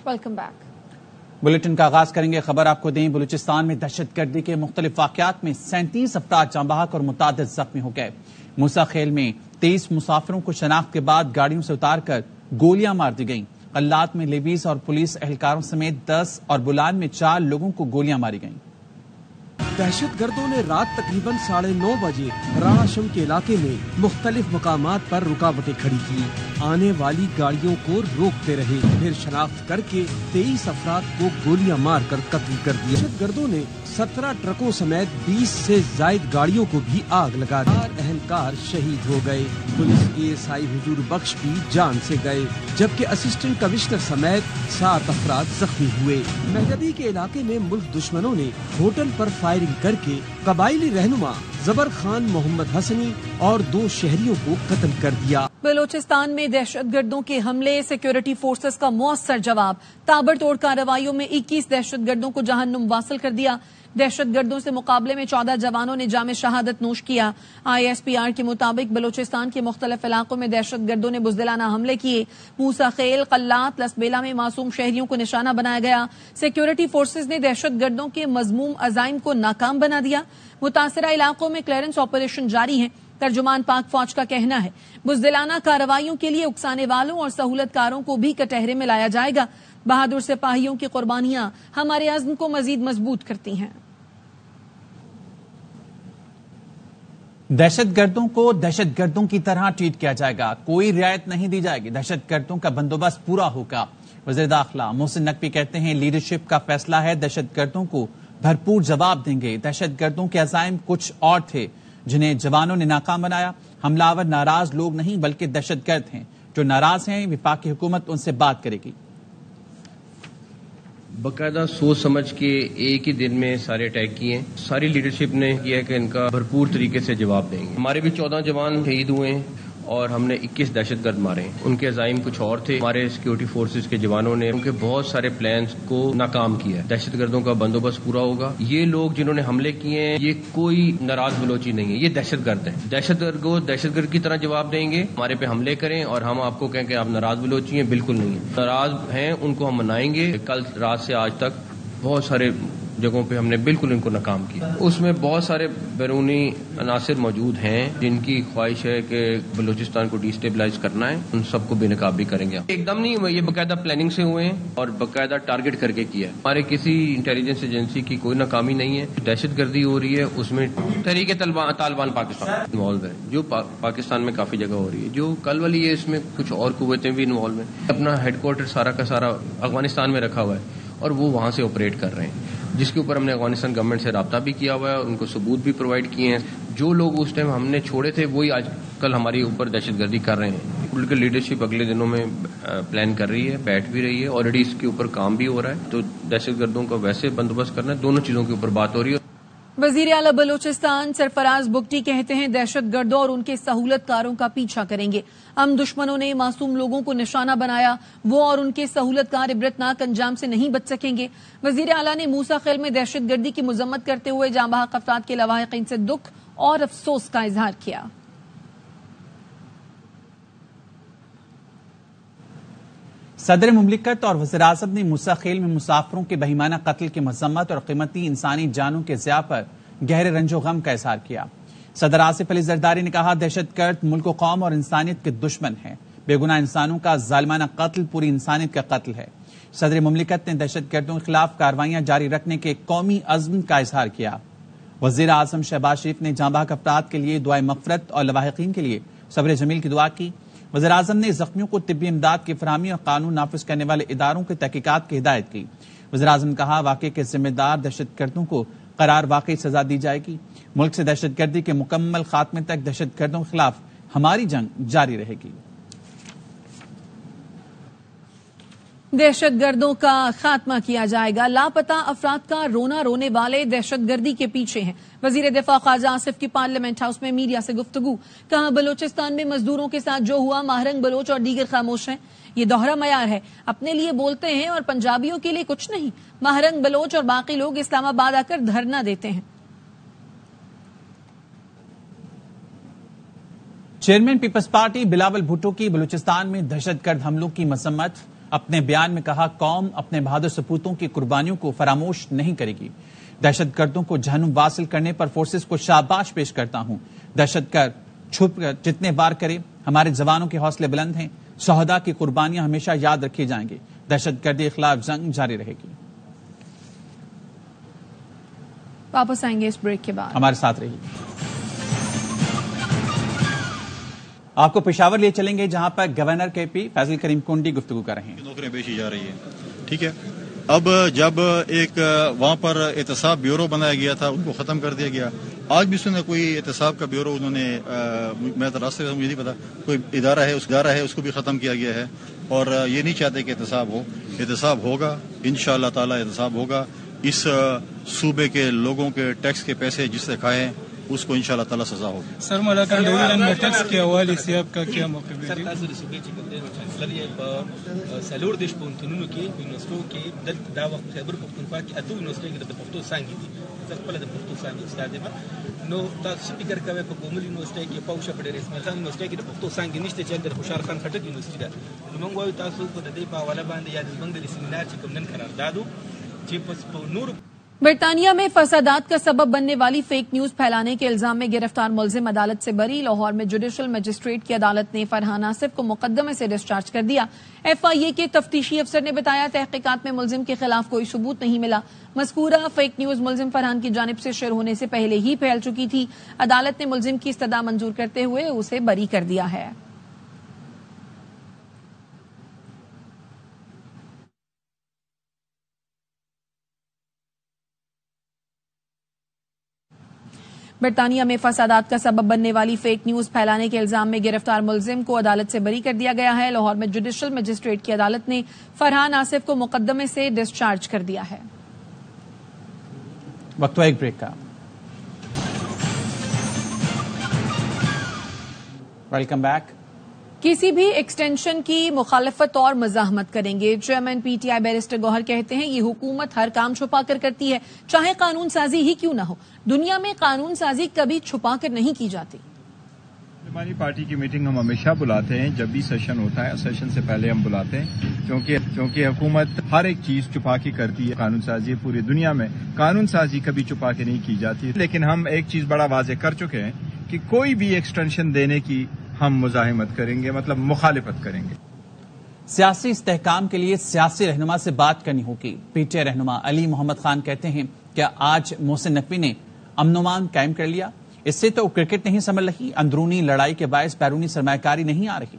Welcome back. Bulletin का आगाज करेंगे। खबर आपको दें, बलूचिस्तान में दहशत गर्दी के मुख्तलिफ वाकयात में 37 अफराद जाँ बहक और मुतादिद जख्मी हो गए। मूसा खेल में 23 मुसाफिरों को शनाख्त के बाद गाड़ियों से उतारकर गोलियां मार दी गईं। कल्लात में लेवीज और पुलिस एहलकारों समेत 10 और बुलान में 4 लोगों को गोलियां मारी गईं। दहशत गर्दों ने रात तकरीबन 9:30 बजे राशम के इलाके में मुख्तलिफ मकामात पर रुकावटें खड़ी की। आने वाली गाड़ियों को रोकते रहे, फिर शनाख्त करके 23 अफराद को गोलियां मार कर कत्ल कर दिया। दहशत गर्दों ने 17 ट्रकों समेत 20 से जायद गाड़ियों को भी आग लगा दी। 4 अहलकार शहीद हो गए। पुलिस ASI हुजूर बख्श भी जान से गए, जबकि असिस्टेंट कमिश्नर समेत 7 अफराद जख्मी हुए। मेहदी के इलाके में मुल्क दुश्मनों ने होटल पर फायरिंग करके कबायली रहनुमा जबर खान मोहम्मद हसनी और 2 शहरियों को कत्ल कर दिया। बलूचिस्तान में दहशत गर्दों के हमले, सिक्योरिटी फोर्सेस का मुअस्सर जवाब। ताबड़तोड़ कार्रवाइयों में 21 दहशत गर्दों को जहन्नुम वासिल कर दिया। दहशत गर्दों से मुकाबले में 14 जवानों ने जामे शहादत नोश किया। ISPR के मुताबिक बलूचिस्तान के मुख्तलिफ इलाकों में दहशत गर्दों ने बुज़दिलाना हमले किए। मूसा खेल, कल्लात, लसबेला में मासूम शहरियों को निशाना बनाया गया। सिक्योरिटी फोर्सेज ने दहशत गर्दों के मजमूम अजाइम को नाकाम बना दिया। मुतासरा इलाकों में क्लियरेंस ऑपरेशन जारी है। तर्जुमान पाक फौज का कहना है बुज़दिलाना कार्रवाइयों के लिए उकसाने वालों और सहूलतकारों को भी कटहरे में लाया जाएगा। बहादुर सिपाहियों की कुर्बानियां हमारे अज़्म को मजीद मजबूत करती हैं। दहशतगर्दों को दहशतगर्दों की तरह ट्रीट किया जाएगा, कोई रियायत नहीं दी जाएगी। दहशतगर्दों का बंदोबस्त पूरा होगा। वज़ीर दाखिला मोहसिन नकवी कहते हैं लीडरशिप का फैसला है, दहशतगर्दों को भरपूर जवाब देंगे। दहशतगर्दों के अज़ाइम कुछ और थे जिन्हें जवानों ने नाकाम बनाया। हमलावर नाराज लोग नहीं बल्कि दहशतगर्द हैं। जो नाराज हैं वफाकी हुकूमत उनसे बात करेगी। बाकायदा सोच समझ के एक ही दिन में सारे अटैक किए। सारी लीडरशिप ने किया है कि इनका भरपूर तरीके से जवाब देंगे। हमारे भी 14 जवान शहीद हुए हैं और हमने 21 दहशतगर्द मारे हैं। उनके अज़ाइम कुछ और थे। हमारे सिक्योरिटी फोर्सेज के जवानों ने उनके बहुत सारे प्लान्स को नाकाम किया। दहशतगर्दों का बंदोबस्त पूरा होगा। ये लोग जिन्होंने हमले किए हैं ये कोई नाराज बलोची नहीं है, ये दहशतगर्द हैं। दहशतगर्द को दहशतगर्द की तरह जवाब देंगे। हमारे पे हमले करें और हम आपको कहें कि आप नाराज बलोची हैं, बिल्कुल नहीं है। नाराज हैं उनको हम मनाएंगे। कल रात से आज तक बहुत सारे जगहों पे हमने बिल्कुल इनको नाकाम किया। उसमें बहुत सारे बैरूनी अनासिर मौजूद हैं जिनकी ख्वाहिश है कि बलूचिस्तान को डिस्टेबलाइज करना है। उन सबको बेनकाब भी करेंगे। एकदम नहीं हुए, ये बाकायदा प्लानिंग से हुए हैं और बाकायदा टारगेट करके किया है। हमारे किसी इंटेलिजेंस एजेंसी की कोई नाकामी नहीं है। दहशतगर्दी हो रही है उसमें तहरीक तालिबान पाकिस्तान इन्वॉल्व है, जो पाकिस्तान में काफी जगह हो रही है। जो कल वाली है इसमें कुछ और कुव्वतें भी इन्वॉल्व हैं। अपना हेडक्वार्टर सारा का सारा अफगानिस्तान में रखा हुआ है और वो वहां से ऑपरेट कर रहे हैं, जिसके ऊपर हमने अफगानिस्तान गवर्नमेंट से राब्ता भी किया हुआ है और उनको सबूत भी प्रोवाइड किए हैं। जो लोग उस टाइम हमने छोड़े थे वही आज कल हमारे ऊपर दहशतगर्दी कर रहे हैं। पॉलिटिकल लीडरशिप अगले दिनों में प्लान कर रही है, बैठ भी रही है, ऑलरेडी इसके ऊपर काम भी हो रहा है। तो दहशतगर्दों का वैसे बंदोबस्त करना है, दोनों चीजों के ऊपर बात हो रही है। वज़ीर आला बलूचिस्तान सरफराज बुगटी कहते हैं दहशतगर्दों और उनके सहूलतकारों का पीछा करेंगे। हम दुश्मनों ने मासूम लोगों को निशाना बनाया, वो और उनके सहूलतकार इबरतनाक अंजाम से नहीं बच सकेंगे। वज़ीर आला ने मूसा खेल में दहशतगर्दी की मजम्मत करते हुए जाँ बहक अफराद के लवाहिकीन से दुख और अफसोस का इजहार किया। सदर मुमलिकत और वज़ीर आज़म ने मूसा खेल में मुसाफिरों के बहिमाना कत्ल की मजम्मत और कीमती इंसानी जानों के ज़िया पर गहरे रंजो गम का इजहार किया। सदर आसिफ अली जरदारी ने कहा दहशतगर्द मुल्क व कौम और इंसानियत के दुश्मन हैं। बेगुनाह इंसानों का जालिमाना कत्ल पूरी इंसानियत का कत्ल है। सदर मुमलिकत ने दहशतगर्दों के खिलाफ कार्रवाइयां जारी रखने के कौमी अज़्म का इजहार किया। वज़ीर आज़म शहबाज शरीफ ने जाँ बहक अफराद के लिए दुआए मग़फ़िरत और लवाहिकीन के लिए सब्र जमील की दुआ की। वज़ीर आज़म ने जख्मियों को तिब्बी इमदाद की फरहमी और कानून नाफिज करने वाले इदारों के तहकीकात की हिदायत की। वज़ीर आज़म ने कहा वाक़े के जिम्मेदार दहशतगर्दों को करार वाकई सजा दी जाएगी। मुल्क से दहशतगर्दी के मुकम्मल खात्मे तक दहशतगर्दों के खिलाफ हमारी जंग जारी रहेगी। दहशतगर्दों का खात्मा किया जाएगा। लापता अफराद का रोना रोने वाले दहशतगर्दी के पीछे हैं। वजीर दिफा ख्वाजा आसिफ की पार्लियामेंट हाउस में मीडिया से गुफ्तगू। कहा बलूचिस्तान में मजदूरों के साथ जो हुआ महारंग बलोच और दीगर खामोश हैं। ये दोहरा मयार है, अपने लिए बोलते हैं और पंजाबियों के लिए कुछ नहीं। महारंग बलोच और बाकी लोग इस्लामाबाद आकर धरना देते हैं। चेयरमैन पीपल्स पार्टी बिलावल भुट्टो की बलूचिस्तान में दहशतगर्द हमलों की मसम्मत। اپنے بیان میں کہا قوم اپنے بہادر سپوتوں کی قربانیوں کو فراموش نہیں کرے گی. دہشت گردوں کو جہنم واصل کرنے پر فورسز کو شاباش پیش کرتا ہوں. دہشت گرد چھپ کر جتنے بار کرے ہمارے جوانوں کے حوصلے بلند ہیں. شہداء کی قربانیاں ہمیشہ یاد رکھی جائیں گی. دہشت گردی کے خلاف جنگ جاری رہے گی. واپس آئیں گے اس بریک کے بعد. ہمارے ساتھ رہیے. آپ کو پشاور لے چلیں گے جہاں پر گورنر کے پی فیصل کریم کنڈی گفتگو کر رہے ہیں. نوکریاں بیچی جا رہی ہیں. ٹھیک ہے. اب جب ایک وہاں پر احتساب بیورو بنایا گیا تھا ان کو ختم کر دیا گیا. آج بھی سنا کوئی احتساب کا بیورو انہوں نے میں تو راستے میں مجھے نہیں پتا کوئی ادارہ ہے اس کو بھی ختم کیا گیا ہے اور یہ نہیں چاہتے کہ احتساب ہو. احتساب ہوگا انشاءاللہ تعالی. احتساب ہوگا. اس صوبے کے لوگوں کے ٹیکس کے پیسے جس سے کھائے ہیں اس کو انشاءاللہ تعالی سزا ہوگی. سر ملاقات ډیرن میں ٹیکس کے حوالے سے آپ کا کیا موقف ہے؟ سر تاسو د صوبې چې کوم دی چانسلر یې په سلور دیش پوهنتونونو کې یونیورسټو کې دلته دا وخت خیبر پښتونخوا کې اته یونیورسټي کې د پښتو څانګې دي. زه خپله د پښتو څانګې استاد یم. نو تاسو فکر کوئ په کومل یونیورسټي کې پوښه په ډېر اسماعیل خان یونیورسټي کې د پښتو څانګې نشته چې د خوشحال خان خټک یونیورسټي ده. نو موږ وایو تاسو په دې په حواله باندې یا زموږ د سیمینار چې کوم نن قراردادو چې په نور. برطانیہ میں فسادات کا سبب بننے والی فیک نیوز پھیلانے کے الزام میں گرفتار ملزم عدالت سے بری. لاہور میں جوڈیشل مجسٹریٹ کی عدالت نے فرحان آصف کو مقدمے سے ڈسچارج کر دیا. ایف آئی اے کے تفتیشی افسر نے بتایا تحقیقات میں ملزم کے خلاف کوئی ثبوت نہیں ملا. مذکورہ فیک نیوز ملزم فرحان کی جانب سے شروع ہونے سے پہلے ہی پھیل چکی تھی. عدالت نے ملزم کی استدعا منظور کرتے ہوئے اسے بری کر دیا ہے. برطانیہ میں فسادات کا سبب بننے والی فیک نیوز پھیلانے کے الزام میں گرفتار ملزم کو عدالت سے بری کر دیا گیا ہے. لاہور میں جوڈیشل مجسٹریٹ کی عدالت نے فرحان آصف کو مقدمے سے ڈسچارج کر دیا ہے. وقت ایک بریک کا. Welcome back. کسی بھی ایکسٹینشن کی مخالفت اور مزاحمت کریں گے. Chairman P T I barrister Gohar کہتے ہیں یہ حکومت ہر کام چھپا کر کرتی ہے چاہے قانون سازی ہی کیوں نہ ہو. دنیا میں قانون سازی کبھی چھپا کر نہیں کی جاتی. ہماری پارٹی کی میٹنگ ہم ہمیشہ بلاتے ہیں جب بھی سیشن ہوتا ہے. سیشن سے پہلے ہم بلاتے ہیں کیونکہ حکومت ہر ایک چیز چھپا کے کرتی ہے. قانون سازی پوری دنیا میں قانون سازی کبھی چھپا کے نہیں کی جاتی. لیکن ہم ایک چیز بڑا واضح کر چکے ہیں کہ کوئی بھی ایکسٹینشن دینے کی ہم مزاحمت کریں گے مطلب مخالفت کریں گے. سیاسی استحکام کے لیے سیاسی رہنما سے بات کرنی ہوگی. پی ٹی آئی رہنما علی محمد خان کہتے ہیں کہ آج محسن نقوی نے امن و امان قائم کر لیا. اس سے تو کرکٹ نہیں سنبھل رہی. اندرونی لڑائی کے باعث بیرونی سرمایہ کاری نہیں آ رہی.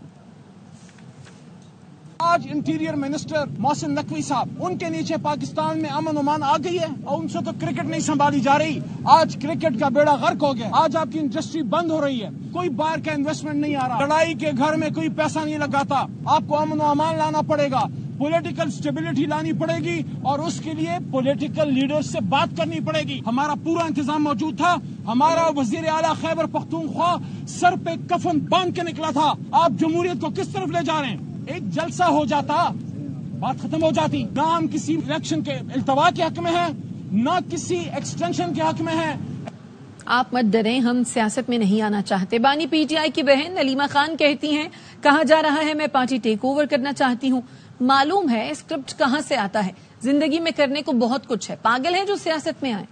آج انٹیریئر منسٹر محسن نقوی صاحب ان کے نیچے پاکستان میں امن و امان آ گئی ہے اور ان سے تو کرکٹ نہیں سنبھالی جا رہی. آج کرکٹ کا بیڑا غرق ہو گیا. آج آپ کی انڈسٹری بند ہو رہی ہے. کوئی باہر کا انویسٹمنٹ نہیں آ رہا. لڑائی کے گھر میں کوئی پیسہ نہیں لگاتا. آپ کو امن و امان لانا پڑے گا. پولیٹیکل سٹیبلٹی لانی پڑے گی اور اس کے لیے پولیٹیکل لیڈرز سے بات کرنی پڑے گی. ہمارا پورا انتظام موجود تھا. ہمارا وزیر اعلیٰ خیبر پختونخوا سر پہ کفن باندھ کے نکلا تھا. آپ جمہوریت کو کس طرف لے جا رہے ہیں؟ ایک جلسہ ہو جاتا بات ختم ہو جاتی. نہ ہم کسی الیکشن کے التوا کے حق میں ہیں نہ کسی ایکسٹینشن کے حق میں ہیں. آپ مت ڈریں ہم سیاست میں نہیں آنا چاہتے. بانی پی ٹی آئی کی بہن نلیمہ خان کہتی ہیں کہا جا رہا ہے میں پارٹی ٹیک اوور کرنا چاہتی ہوں. معلوم ہے اسکرپٹ کہاں سے آتا ہے. زندگی میں کرنے کو بہت کچھ ہے. پاگل ہیں جو سیاست میں آئے.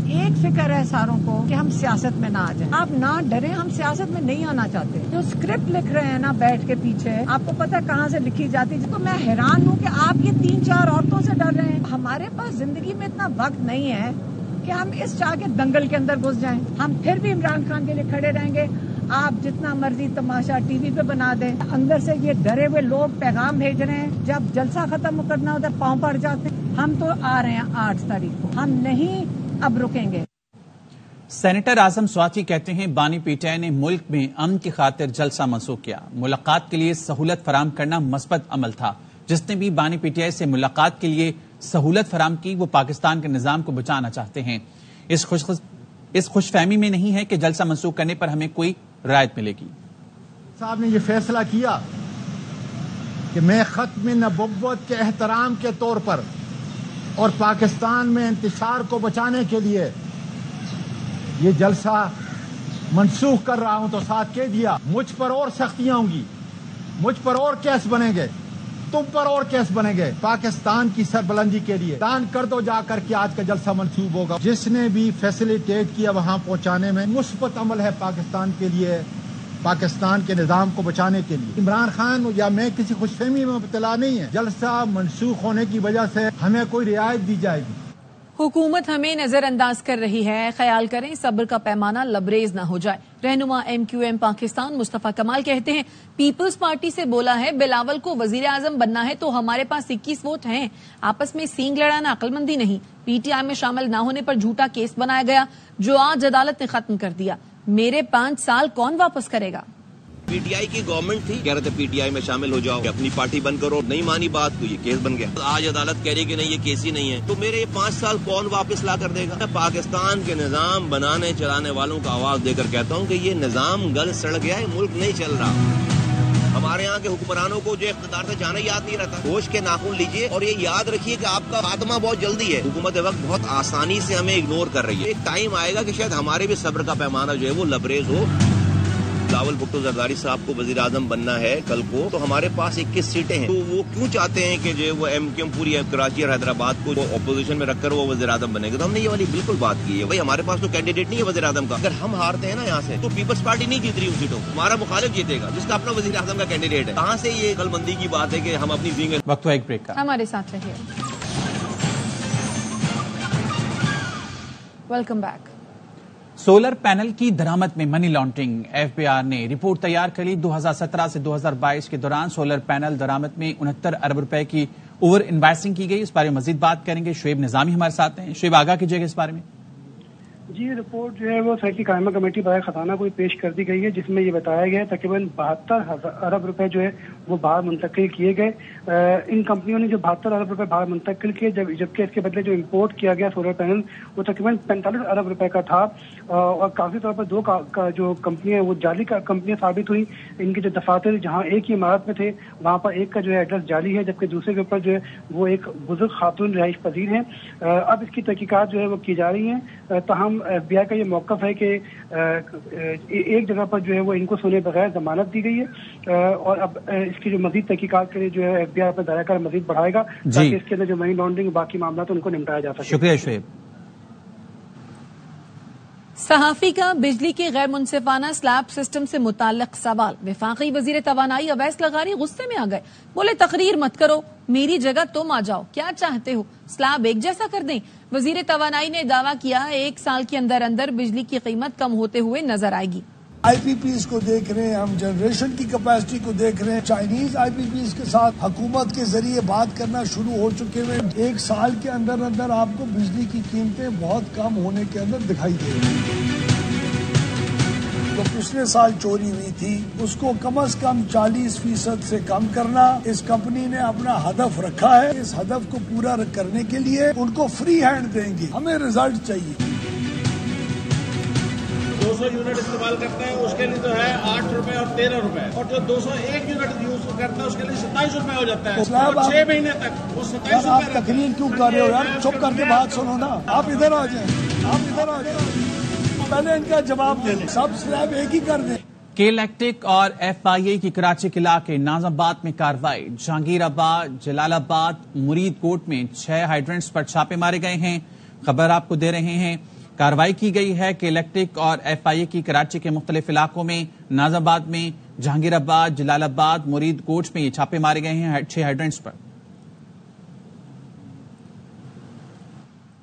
ایک فکر ہے ساروں کو کہ ہم سیاست میں نہ آ جائیں. آپ نہ ڈریں ہم سیاست میں نہیں آنا چاہتے. جو اسکرپٹ لکھ رہے ہیں نا بیٹھ کے پیچھے آپ کو پتہ کہاں سے لکھی جاتی ہے. تو میں حیران ہوں کہ آپ یہ 3-4 عورتوں سے ڈر رہے ہیں. ہمارے پاس زندگی میں اتنا وقت نہیں ہے کہ ہم اس چاہ کے دنگل کے اندر گھس جائیں. ہم پھر بھی عمران خان کے لیے کھڑے رہیں گے. آپ جتنا مرضی تماشا ٹی وی پہ بنا دیں. اندر سے یہ ڈرے ہوئے لوگ پیغام بھیج رہے ہیں. جب جلسہ ختم کرنا ہوتا ہے پاؤں پڑ جاتے ہیں. ہم تو آ رہے ہیں 8 تاریخ کو. ہم نہیں اب رکیں گے. سینیٹر اعظم سواتی کہتے ہیں بانی پی ٹی آئی نے ملک میں امن کی خاطر جلسہ منسوخ کیا. ملاقات کے لیے سہولت فراہم کرنا مثبت عمل تھا. جس نے بھی بانی پی ٹی آئی سے ملاقات کے لیے سہولت فراہم کی وہ پاکستان کے نظام کو بچانا چاہتے ہیں. اس خوش فہمی میں نہیں ہے کہ جلسہ منسوخ کرنے پر ہمیں کوئی رعایت ملے گی. صاحب نے یہ فیصلہ کیا کہ میں ختم نبوت کے احترام کے طور پر اور پاکستان میں انتشار کو بچانے کے لیے یہ جلسہ منسوخ کر رہا ہوں. تو ساتھ کہہ دیا مجھ پر اور سختیاں ہوں گی मुझ पर और केस बनेंगे, तुम पर और केस बनेंगे। पाकिस्तान की सरबलंदी के लिए दान कर दो जाकर के आज का जलसा मंसूब होगा। जिसने भी फैसिलिटेट किया वहां पहुंचाने में मुस्बत अमल है पाकिस्तान के लिए, पाकिस्तान के निजाम को बचाने के लिए। इमरान खान या मैं किसी खुशफहमी में मुब्तला नहीं है। जलसा मनसूख होने की वजह से हमें कोई रियायत दी जाएगी। हुकूमत हमें नजरअंदाज कर रही है, ख्याल करें सब्र का पैमाना लबरेज न हो जाए। रहनुमा MQM पाकिस्तान मुस्तफा कमाल कहते हैं, पीपल्स पार्टी से बोला है बिलावल को वजीर आजम बनना है तो हमारे पास 21 वोट हैं। आपस में सींग लड़ाना अक्लमंदी नहीं। PTI में शामिल न होने पर झूठा केस बनाया गया जो आज अदालत ने खत्म कर दिया। मेरे 5 साल कौन वापस करेगा? PTI की गवर्नमेंट थी, कह रहे थे PTI में शामिल हो जाओ, अपनी पार्टी बंद करो, नहीं मानी बात तो ये केस बन गया। आज अदालत कह रही कि नहीं ये केस ही नहीं है, तो मेरे 5 साल कौन वापस ला कर देगा? मैं पाकिस्तान के निजाम बनाने चलाने वालों का आवाज देकर कहता हूँ कि ये निजाम गल सड़ गया है, मुल्क नहीं चल रहा। हमारे यहाँ के हुक्मरानों को जो इख्तिदार से जाना याद नहीं रहता। होश के नाखून लीजिए और ये याद रखिए कि आपका खात्मा बहुत जल्दी है। हुकूमत वक्त बहुत आसानी से हमें इग्नोर कर रही है। एक टाइम आएगा कि शायद हमारे भी सब्र का पैमाना जो है वो लबरेज हो। बिलावल भुट्टो जरदारी साहब को वजीर आजम बनना है कल को, तो हमारे पास 21 सीटें हैं, तो वो क्यों चाहते हैं कि जो वो MQM पूरी कराची और हैदराबाद को अपोजिशन में रखकर वो वजीर आजम बनेगा? तो हमने ये वाली बिल्कुल बात की है। भाई हमारे पास तो कैंडिडेट नहीं है वजीर आजम का। अगर हम हारते हैं ना यहाँ से तो पीपल्स पार्टी नहीं जीत रही उन सीटों, हमारा मुखालिफ जीतेगा जिसका अपना वजीर आजम का कैंडिडेट है। कहाँ से ये कलबंदी की बात है कि हम अपनी जिंदगी। वक्त एक ब्रेक का, हमारे साथ रहिए। Welcome back. सोलर पैनल की दरामद में मनी लॉन्ड्रिंग। FBI ने रिपोर्ट तैयार करी। 2017 से 2022 के दौरान सोलर पैनल दरामद में 69 अरब रुपए की ओवर इन्वेस्टिंग की गई। इस बारे में मजीद बात करेंगे। शुएब निजामी हमारे साथ हैं। शुएब, आगाह कीजिएगा इस बारे में। जी, रिपोर्ट जो है वो सहकारी कायमा कमेटी बराए खजाना को पेश कर दी गई है, जिसमें ये बताया गया है तकरीबन 72 अरब रुपए जो है वो बाहर मुंतकिल किए गए। इन कंपनियों ने जो 72 अरब रुपए बाहर मुंतकिल किए, जबकि इसके बदले जो इम्पोर्ट किया गया सोलर पैनल वो तकरीबन 45 अरब रुपए का था। और काफी तौर पर दो का जो कंपनियां वो जाली कंपनियां साबित हुई। इनके जो दफातर जहाँ एक ही इमारत में थे वहाँ पर एक का जो है एड्रेस जाली है, जबकि दूसरे के ऊपर जो है वो एक बुजुर्ग खातून रिहाइश पजीर है। अब इसकी तहकीकात जो है वो की जा रही है। तहम FBI का ये मौकफ है कि एक जगह पर जो है वो इनको सुने बगैर जमानत दी गई है और अब इसकी जो मजीद तहकीकात के लिए जो है FBI पर दायरा कर मजीद बढ़ाएगा ताकि इसके अंदर जो मनी लॉन्ड्रिंग बाकी मामला तो उनको निपटाया जा सके। शुक्रिया शुएब। सहाफी का बिजली के गैर मुनसिफाना स्लैब सिस्टम से मुताल्लिक सवाल। वफाकी वजीर तवानाई अवैस लगारी गुस्से में आ गए, बोले तकरीर मत करो, मेरी जगह तुम आ जाओ, क्या चाहते हो स्लैब एक जैसा कर दें? वजीर तवानाई ने दावा किया 1 साल के अंदर अंदर बिजली की कीमत कम होते हुए नजर आएगी। IPPs को देख रहे हैं, हम जनरेशन की कैपेसिटी को देख रहे हैं। चाइनीज IPPs के साथ हुकूमत के जरिए बात करना शुरू हो चुके हैं। 1 साल के अंदर अंदर आपको बिजली की कीमतें बहुत कम होने के अंदर दिखाई दे रही हैं। तो पिछले साल चोरी हुई थी उसको कम से कम 40% से कम करना इस कंपनी ने अपना हदफ रखा है। इस हदफ को पूरा करने के लिए उनको फ्री हैंड देंगे, हमें रिजल्ट चाहिए। 200 यूनिट इस्तेमाल करते हैं उसके लिए जो है 8 रुपए और 13 रुपए, और जो 201 यूनिट यूज करता है उसके लिए 27 रुपए हो जाता है। और 6 महीने तक वो 27 रुपए। आप तकरीर क्यों कर रहे हो यार? चुप करके बात सुनो ना। आप इधर आ जाए, आप इधर आ जाए, पहले इनका जवाब दे दें। सब स्लैब एक ही कर दें। केलेक्टिक और FIA की कराची के इलाके नाजाबाद में कार्रवाई। जहांगीराबाद, जलालाबाद, मुरीद कोट में 6 हाइड्रेंट्स पर छापे मारे गए हैं। खबर आपको दे रहे हैं, कार्रवाई की गई है। केलेक्टिक और FIA की कराची के मुख्तलिफ इलाकों में, नाजाबाद में, जहांगीराबाद, जलालाबाद, मुरीद कोट में ये छापे मारे गए हैं 6 हाइड्रेंट्स पर।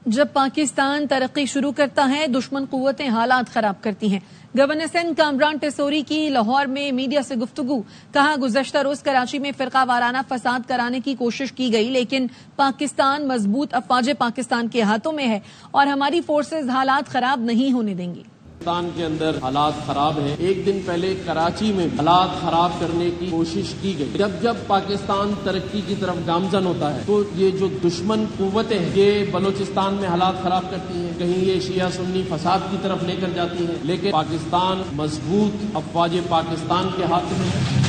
जब पाकिस्तान तरक्की शुरू करता है, दुश्मन कुव्वतें हालात खराब करती हैं। गवर्नर सिंध कामरान टेसोरी की लाहौर में मीडिया से गुफ्तगू। कहा, गुज़श्ता रोज कराची में फिरका वाराना फसाद कराने की कोशिश की गई, लेकिन पाकिस्तान मजबूत अफवाज पाकिस्तान के हाथों में है और हमारी फोर्सेज हालात खराब नहीं होने देंगी। पाकिस्तान के अंदर हालात खराब हैं। एक दिन पहले कराची में हालात खराब करने की कोशिश की गई। जब जब पाकिस्तान तरक्की की तरफ गामजन होता है तो ये जो दुश्मन कुव्वतें हैं ये बलोचिस्तान में हालात खराब करती हैं, कहीं ये शिया सुन्नी फसाद की तरफ लेकर जाती हैं। लेकिन पाकिस्तान मजबूत अफवाज पाकिस्तान के हाथ में है।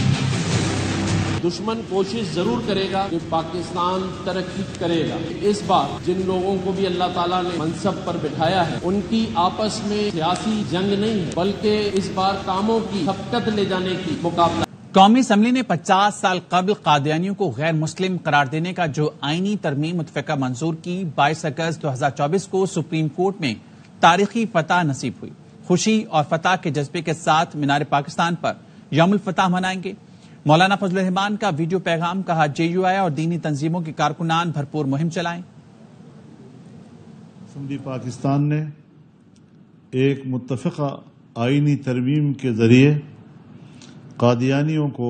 दुश्मन कोशिश जरूर करेगा कि पाकिस्तान तरक्की करेगा। इस बार जिन लोगों को भी अल्लाह ताला ने मनसब पर बिठाया है उनकी आपस में सियासी जंग नहीं है, बल्कि इस बार कामों की शफकत ले जाने की मुकाबला। قومی اسمبلی نے 50 سال قبل قادیانیوں کو غیر مسلم قرار دینے کا جو آئینی ترمیم متفقہ منظور کی 22 اگست 2024 کو سپریم کورٹ میں تاریخی فتح نصیب ہوئی. خوشی اور فتح کے جذبے کے ساتھ مینار پاکستان پر یوم الفتح منائیں گے. مولانا فضل الرحمان کا ویڈیو پیغام، کہا JUI اور دینی تنظیموں کے کارکنان بھرپور مہم چلائیں. اسمبلی پاکستان نے ایک متفقہ آئینی ترمیم کے ذریعے قادیانیوں کو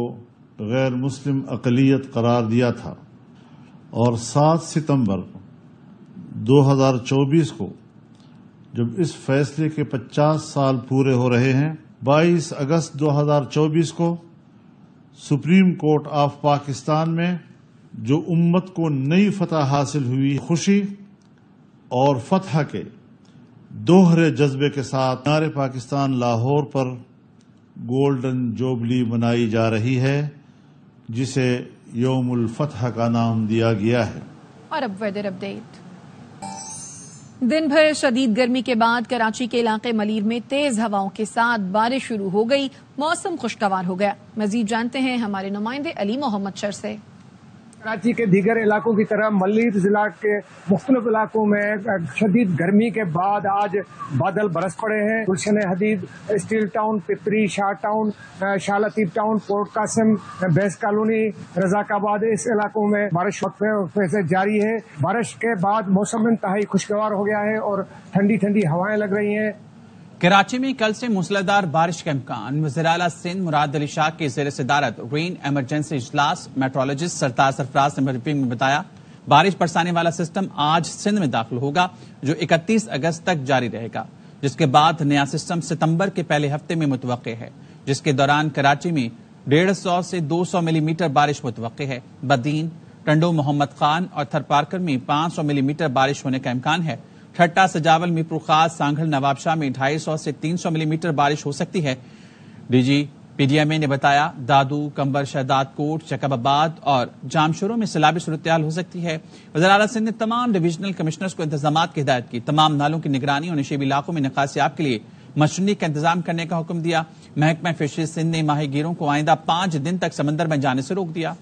غیر مسلم اقلیت قرار دیا تھا اور 7 ستمبر 2024 کو جب اس فیصلے کے 50 سال پورے ہو رہے ہیں، 22 اگست 2024 کو سپریم کورٹ آف پاکستان میں جو امت کو نئی فتح حاصل ہوئی، خوشی اور فتح کے دوہرے جذبے کے ساتھ مینار پاکستان لاہور پر گولڈن جوبلی منائی جا رہی ہے، جسے یوم الفتح کا نام دیا گیا ہے. اور اب ویدر اپڈیٹ. دن بھر شدید گرمی کے بعد کراچی کے علاقے ملیر میں تیز ہواؤں کے ساتھ بارش شروع ہو گئی. موسم خوشگوار ہو گیا. مزید جانتے ہیں ہمارے نمائندے علی محمد شر سے. کراچی کے دیگر علاقوں کی طرح ملیر ضلع کے مختلف علاقوں میں شدید گرمی کے بعد آج بادل برس پڑے ہیں. گلشن حدید، اسٹیل ٹاؤن، پپری، شاہ ٹاؤن، شاہ لطیف ٹاؤن، پورٹ قاسم، بیس کالونی، رزاق آباد، اس علاقوں میں بارش وقفے سے جاری ہے. بارش کے بعد موسم انتہائی خوشگوار ہو گیا ہے اور ٹھنڈی ٹھنڈی ہوائیں لگ رہی ہیں. کراچی میں کل سے موسلادھار بارش کا امکان. وزیر اعلیٰ سندھ مراد علی شاہ کے زیر صدارت رین ایمرجنسی اجلاس میٹرولوجسٹ سرتاج سرفراز نے بریفنگ میں بتایا بارش برسانے والا سسٹم آج سندھ میں داخل ہوگا جو 31 اگست تک جاری رہے گا، جس کے بعد نیا سسٹم ستمبر کے پہلے ہفتے میں متوقع ہے، جس کے دوران کراچی میں 150 سے 200 ملی میٹر بارش متوقع ہے. بدین، ٹنڈو، محمد خان اور تھر پارکر میں 500 ملی میٹر بارش ہونے کا امکان ہے. ٹھٹا، سجاول، میرپور خاص، سانگھڑ، نواب شاہ میں 250 سے 300 ملی میٹر بارش ہو سکتی ہے. DG PDMA نے بتایا دادو، کمبر، شہداد کوٹ، جیکب آباد اور جامشوروں میں سیلابی صورتحال ہو سکتی ہے. وزیر اعلیٰ سندھ نے تمام ڈویژنل کمشنرز کو انتظامات کی ہدایت کی. تمام نالوں کی نگرانی اور نشیبی علاقوں میں نکاسیاب کے لیے مشینری کا انتظام کرنے کا حکم دیا. محکمہ فشریز سندھ نے ماہی گیروں کو آئندہ 5 دن تک سمندر میں جانے سے روک دیا.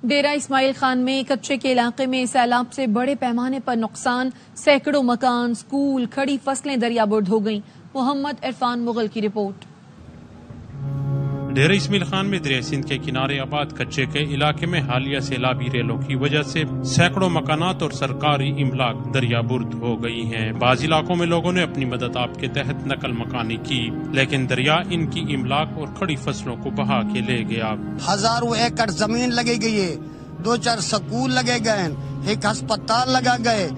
ڈیرہ اسماعیل خان میں کچے کے علاقے میں سیلاب سے بڑے پیمانے پر نقصان. سینکڑوں مکان، سکول، کھڑی فصلیں دریا برد ہو گئیں. محمد عرفان مغل کی رپورٹ. ڈیرہ اسماعیل خان میں دریائے سندھ کے کنارے آباد کچے کے علاقے میں حالیہ سیلابی ریلوں کی وجہ سے سینکڑوں مکانات اور سرکاری املاک دریا برد ہو گئی ہیں. بعض علاقوں میں لوگوں نے اپنی مدد آپ کے تحت نقل مکانی کی، لیکن دریا ان کی املاک اور کھڑی فصلوں کو بہا کے لے گیا. ہزاروں ایکڑ زمین لگی گئی ہے، 2-4 سکول لگے گئے، ایک ہسپتال لگا گئے،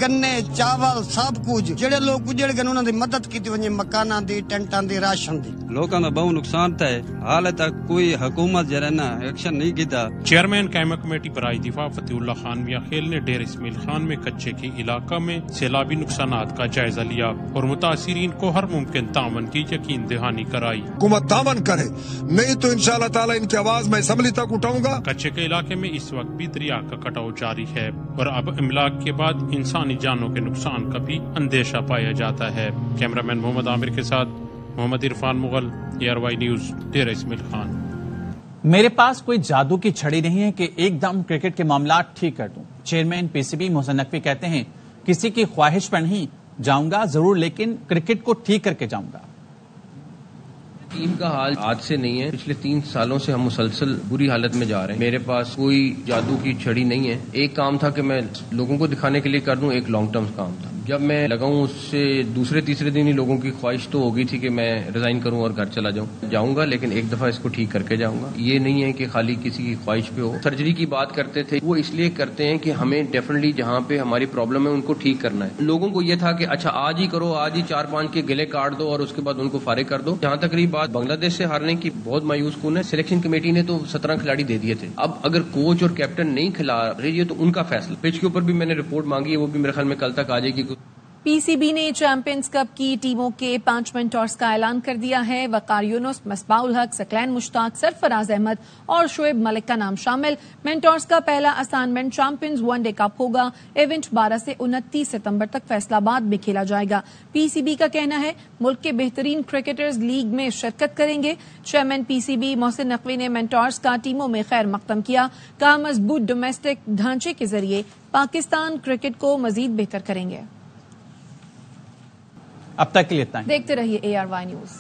گنے، چاول، سب کچھ جڑے لوگ گجڑ گئے انہوں نے مدد کی ونجے، مکانان دی، ٹینٹان دی، راشن دی. لوگوں کا بہت نقصان تھا، حال تک کوئی حکومت جرانا ایکشن نہیں کیتا. چیئرمین قائمہ کمیٹی برائے دفاع فتح اللہ خان میاں خیل نے ڈیرہ اسماعیل خان میں کچے کے علاقہ میں سیلابی نقصانات کا جائزہ لیا اور متاثرین کو ہر ممکن تعاون کی یقین دہانی کرائی. حکومت تعاون کرے، نہیں تو انشاءاللہ تعالی ان کی آواز میں اسمبلی تک اٹھاؤں گا. کچے کے علاقے میں اس وقت بھی دریا کا کٹاؤ جاری ہے اور اب املاک کے بعد انسانی جانوں کے نقصان کا بھی اندیشہ پایا جاتا ہے. کیمرامین محمد عامر کے ساتھ محمد عرفان مغل، ARY نیوز، ڈیرہ اسماعیل خان. میرے پاس کوئی جادو کی چھڑی نہیں ہے کہ ایک دم کرکٹ کے معاملات ٹھیک کر دوں. چیئرمین PCB محسن نقوی کہتے ہیں کسی کی خواہش پر نہیں جاؤں گا ضرور، لیکن کرکٹ کو ٹھیک کر کے جاؤں گا. ٹیم کا حال آج سے نہیں ہے، پچھلے 3 سالوں سے ہم مسلسل بری حالت میں جا رہے ہیں. میرے پاس کوئی جادو کی چھڑی نہیں ہے. ایک کام تھا کہ میں لوگوں کو دکھانے کے لیے کر دوں، ایک لانگ ٹرم کام تھا. جب میں لگاؤں اس سے دوسرے تیسرے دن ہی لوگوں کی خواہش تو ہو گئی تھی کہ میں ریزائن کروں اور گھر چلا جاؤں گا، لیکن ایک دفعہ اس کو ٹھیک کر کے جاؤں گا. یہ نہیں ہے کہ خالی کسی کی خواہش پہ ہو. سرجری کی بات کرتے تھے، وہ اس لیے کرتے ہیں کہ ہمیں ڈیفینیٹلی جہاں پہ ہماری پرابلم ہے ان کو ٹھیک کرنا ہے. لوگوں کو یہ تھا کہ اچھا آج ہی کرو، آج ہی 4-5 کے گلے کاٹ دو اور اس کے بعد ان کو فارغ کر دو. جہاں تک رہی بات بنگلہ دیش سے ہارنے کی، بہت مایوس کن ہے. سلیکشن کمیٹی نے تو 17 کھلاڑی دے دیے تھے. اب اگر کوچ اور کیپٹن نہیں کھلا رہے یہ تو ان کا فیصلہ. پچ کے اوپر بھی میں نے رپورٹ مانگی ہے، وہ بھی میرے خیال میں کل تک آ جائے گی. پی سی بی نے چیمپئنز کپ کی ٹیموں کے 5 مینٹورز کا اعلان کر دیا ہے. وقار یونس، مصباح الحق، ثقلین مشتاق، سرفراز احمد اور شعیب ملک کا نام شامل. مینٹورز کا پہلا assignment champions one day cup ہوگا. ایونٹ 12 سے 29 ستمبر تک فیصلہ آباد میں کھیلا جائے گا. پی سی بی کا کہنا ہے ملک کے بہترین کرکٹرز لیگ میں شرکت کریں گے. چیئرمین پی سی بی محسن نقوی نے مینٹورز کا ٹیموں میں خیر مقدم کیا. کہا مضبوط ڈومیسٹک ڈھانچے کے ذریعے پاکستان کرکٹ کو مزید بہتر کریں گے. اب تک کے لیے اتنا ہی. دیکھتے رہیے ARY نیوز.